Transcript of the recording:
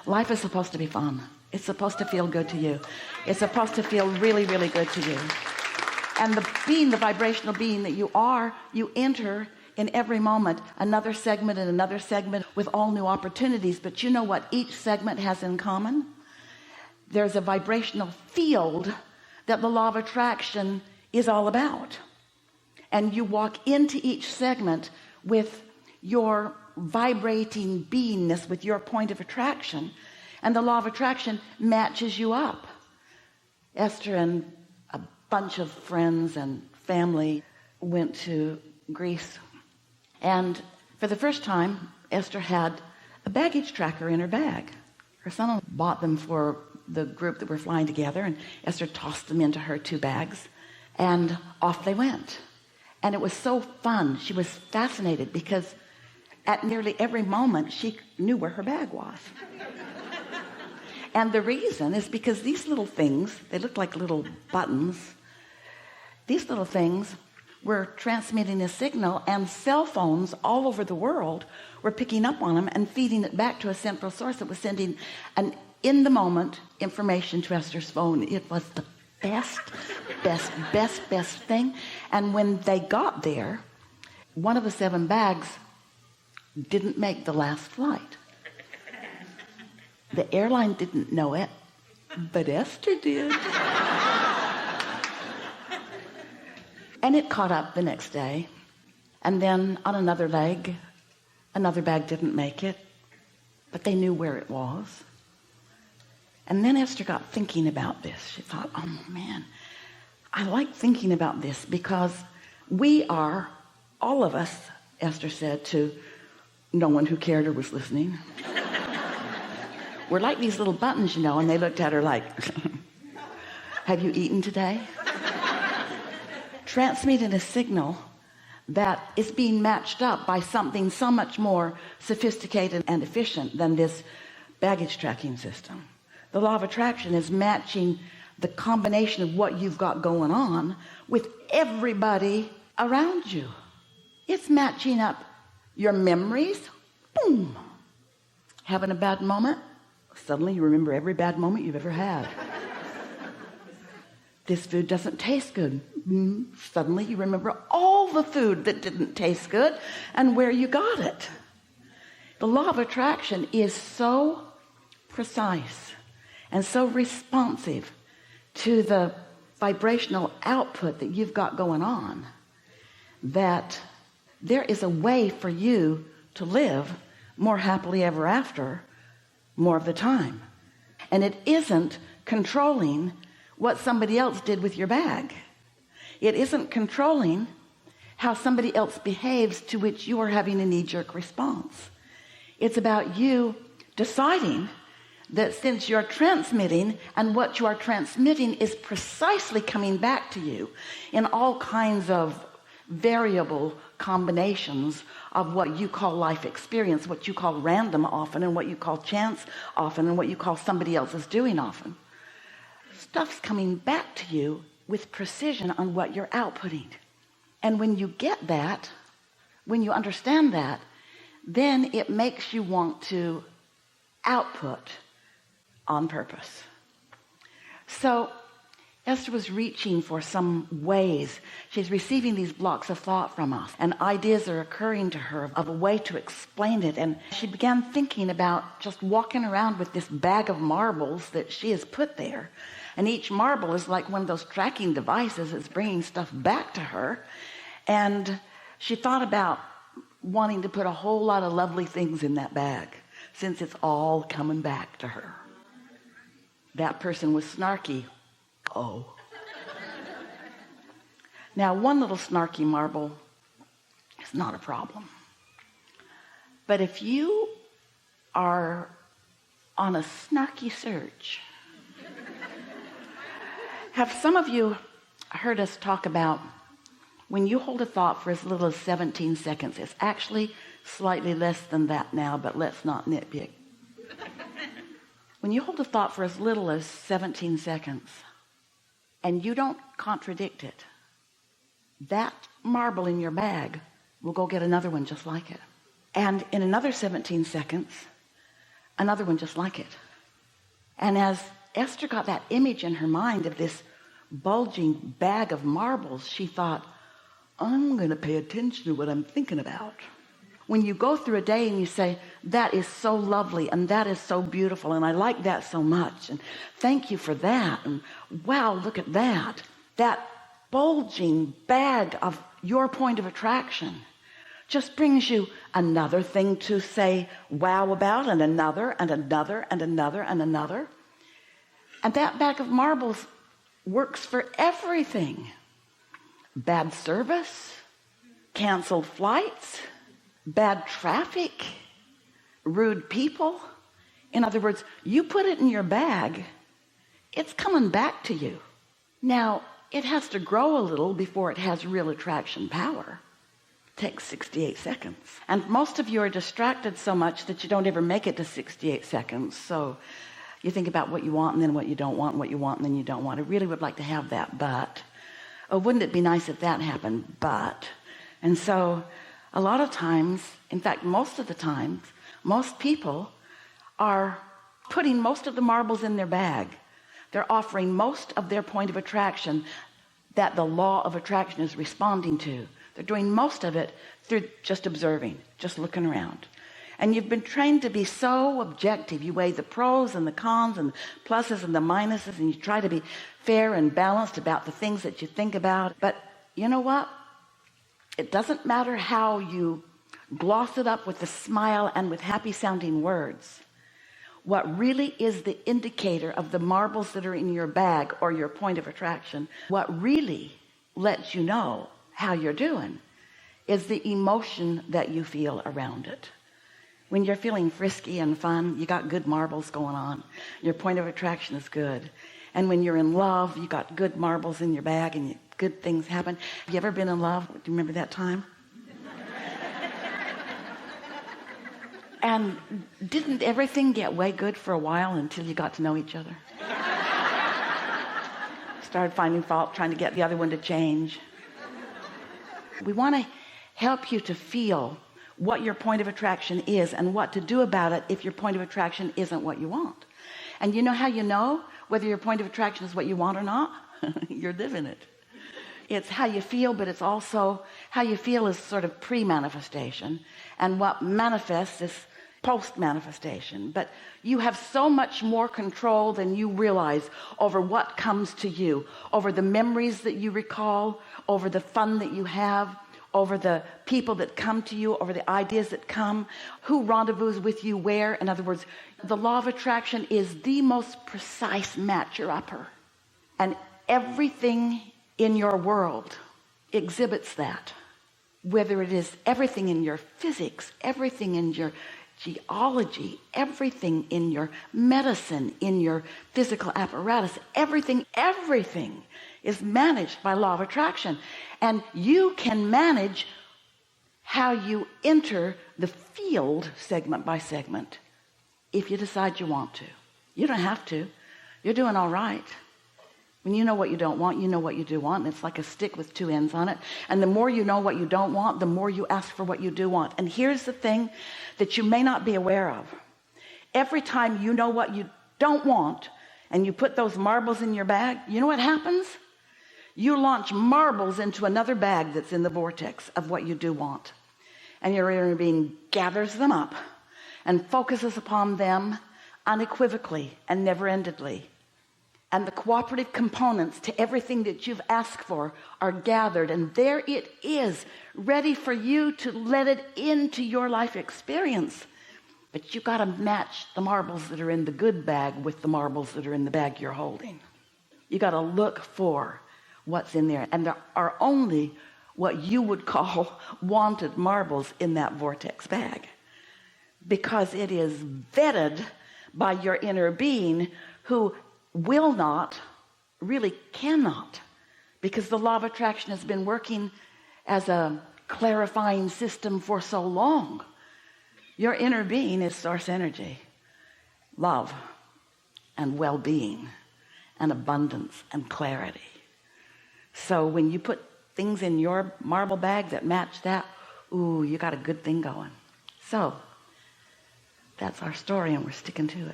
Life is supposed to be fun. It's supposed to feel good to you. It's supposed to feel really, really good to you. And the being, the vibrational being that you are, you enter in every moment another segment and another segment with all new opportunities. But you know what each segment has in common? There's a vibrational field that the law of attraction is all about. And you walk into each segment with your vibrating beingness, with your point of attraction, and the law of attraction matches you up. Esther and a bunch of friends and family went to Greece, and for the first time Esther had a baggage tracker in her bag. Her son bought them for the group that were flying together, and Esther tossed them into her 2 bags, and off they went. And it was so fun. She was fascinated because at nearly every moment she knew where her bag was. And the reason is because these little things, they look like little buttons. These little things were transmitting a signal, and cell phones all over the world were picking up on them and feeding it back to a central source that was sending an in the moment information to Esther's phone. It was the best thing. And when they got there, one of the 7 bags didn't make the last flight. The airline didn't know it, but Esther did. And it caught up the next day. And then on another leg, another bag didn't make it, but they knew where it was. And then Esther got thinking about this. She thought, oh man, I like thinking about this because we are, all of us, Esther said to no one who cared or was listening, we're like these little buttons, you know. And they looked at her like, have you eaten today? Transmitting a signal that is being matched up by something so much more sophisticated and efficient than this baggage tracking system. The law of attraction is matching the combination of what you've got going on with everybody around you. It's matching up your memories. Boom. Having a bad moment, suddenly you remember every bad moment you've ever had. This food doesn't taste good. Suddenly you remember all the food that didn't taste good and where you got it. The law of attraction is so precise and so responsive to the vibrational output that you've got going on that there is a way for you to live more happily ever after more of the time. And it isn't controlling what somebody else did with your bag. It isn't controlling how somebody else behaves to which you are having a knee-jerk response. It's about you deciding that since you're transmitting, and what you are transmitting is precisely coming back to you in all kinds of variable combinations of what you call life experience, what you call random often, and what you call chance often, and what you call somebody else's doing often. Stuff's coming back to you with precision on what you're outputting. And when you get that, when you understand that, then it makes you want to output on purpose. So Esther was reaching for some ways. She's receiving these blocks of thought from us, and ideas are occurring to her of a way to explain it. And she began thinking about just walking around with this bag of marbles that she has put there. And each marble is like one of those tracking devices that's bringing stuff back to her. And she thought about wanting to put a whole lot of lovely things in that bag, since it's all coming back to her. That person was snarky. Oh. Now, one little snarky marble is not a problem. But if you are on a snarky search, have some of you heard us talk about when you hold a thought for as little as 17 seconds? It's actually slightly less than that now, but let's not nitpick. When you hold a thought for as little as 17 seconds and you don't contradict it, that marble in your bag will go get another one just like it. And in another 17 seconds, another one just like it. And as Esther got that image in her mind of this bulging bag of marbles, she thought, I'm going to pay attention to what I'm thinking about. When you go through a day and you say, that is so lovely and that is so beautiful and I like that so much and thank you for that and wow, look at that. That bulging bag of your point of attraction just brings you another thing to say wow about, and another and another and another and another. And that bag of marbles works for everything. Bad service, canceled flights, bad traffic, rude people. In other words, you put it in your bag, it's coming back to you. Now, it has to grow a little before it has real attraction power. It takes 68 seconds. And most of you are distracted so much that you don't ever make it to 68 seconds. So you think about what you want and then what you don't want, and what you want and then you don't want. I really would like to have that, but wouldn't it be nice if that happened? But. And so a lot of times, in fact, most of the times, most people are putting most of the marbles in their bag. They're offering most of their point of attraction that the law of attraction is responding to. They're doing most of it through just observing, just looking around. And you've been trained to be so objective. You weigh the pros and the cons and the pluses and the minuses, and you try to be fair and balanced about the things that you think about. But you know what? It doesn't matter how you gloss it up with a smile and with happy sounding words. What really is the indicator of the marbles that are in your bag or your point of attraction, what really lets you know how you're doing, is the emotion that you feel around it. When you're feeling frisky and fun, you got good marbles going on. Your point of attraction is good. And when you're in love, you got good marbles in your bag and good things happen. Have you ever been in love? Do you remember that time? And didn't everything get way good for a while until you got to know each other? Started finding fault, trying to get the other one to change. We want to help you to feel what your point of attraction is and what to do about it if your point of attraction isn't what you want. And you know how you know whether your point of attraction is what you want or not? You're living it. It's how you feel, but it's also how you feel is sort of pre-manifestation, and what manifests is post-manifestation. But you have so much more control than you realize over what comes to you, over the memories that you recall, over the fun that you have, over the people that come to you, over the ideas that come, who rendezvous with you where. In other words, the law of attraction is the most precise matcher-upper, and everything in your world exhibits that, whether it is everything in your physics, everything in your geology, everything in your medicine, in your physical apparatus, everything is managed by law of attraction. And you can manage how you enter the field segment by segment if you decide you want to. You don't have to. You're doing all right. When you know what you don't want, you know what you do want. And it's like a stick with two ends on it. And the more you know what you don't want, the more you ask for what you do want. And here's the thing that you may not be aware of. Every time you know what you don't want and you put those marbles in your bag, you know what happens? You launch marbles into another bag that's in the vortex of what you do want. And your inner being gathers them up and focuses upon them unequivocally and never-endedly. And the cooperative components to everything that you've asked for are gathered, and there it is, ready for you to let it into your life experience. But you got to match the marbles that are in the good bag with the marbles that are in the bag you're holding. You got to look for what's in there, and there are only what you would call wanted marbles in that vortex bag, because it is vetted by your inner being, who will not, really cannot, because the law of attraction has been working as a clarifying system for so long. Your inner being is source energy, love and well-being and abundance and clarity. So when you put things in your marble bag that match that, ooh, you got a good thing going. So That's our story, and we're sticking to it.